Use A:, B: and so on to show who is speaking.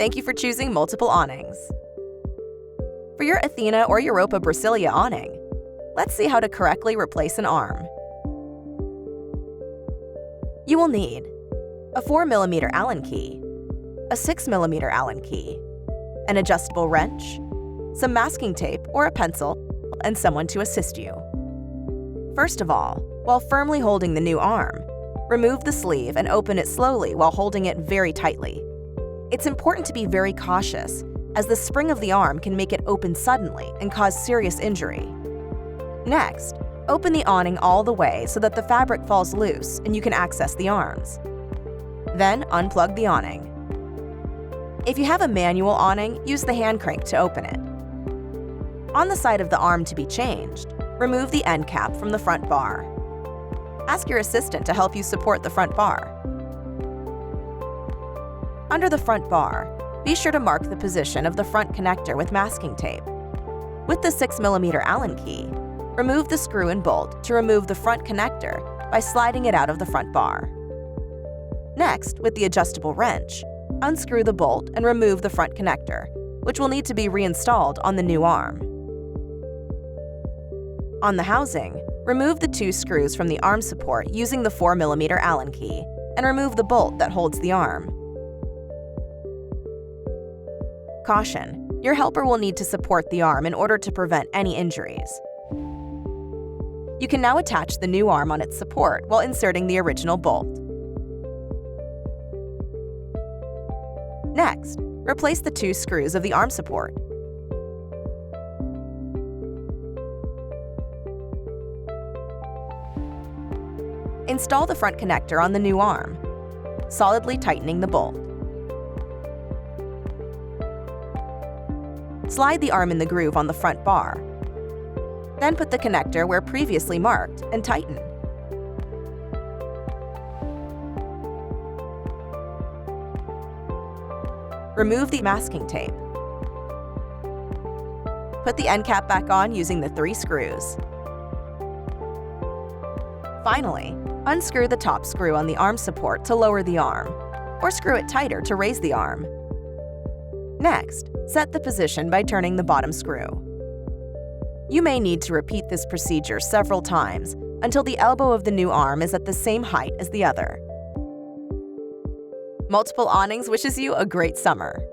A: Thank you for choosing Multiple Awnings. For your Athena or Europa Brasilia awning, let's see how to correctly replace an arm. You will need a 4mm Allen key, a 6mm Allen key, an adjustable wrench, some masking tape or a pencil, and someone to assist you. First of all, while firmly holding the new arm, remove the sleeve and open it slowly while holding it very tightly. It's important to be very cautious, as the spring of the arm can make it open suddenly and cause serious injury. Next, open the awning all the way so that the fabric falls loose and you can access the arms. Then unplug the awning. If you have a manual awning, use the hand crank to open it. On the side of the arm to be changed, remove the end cap from the front bar. Ask your assistant to help you support the front bar. Under the front bar, be sure to mark the position of the front connector with masking tape. With the 6mm Allen key, remove the screw and bolt to remove the front connector by sliding it out of the front bar. Next, with the adjustable wrench, unscrew the bolt and remove the front connector, which will need to be reinstalled on the new arm. On the housing, remove the 2 screws from the arm support using the 4mm Allen key and remove the bolt that holds the arm. Caution: your helper will need to support the arm in order to prevent any injuries. You can now attach the new arm on its support while inserting the original bolt. Next, replace the 2 screws of the arm support. Install the front connector on the new arm, solidly tightening the bolt. Slide the arm in the groove on the front bar. Then put the connector where previously marked and tighten. Remove the masking tape. Put the end cap back on using the 3 screws. Finally, unscrew the top screw on the arm support to lower the arm, or screw it tighter to raise the arm. Next, set the position by turning the bottom screw. You may need to repeat this procedure several times until the elbow of the new arm is at the same height as the other. Multiple Awnings wishes you a great summer.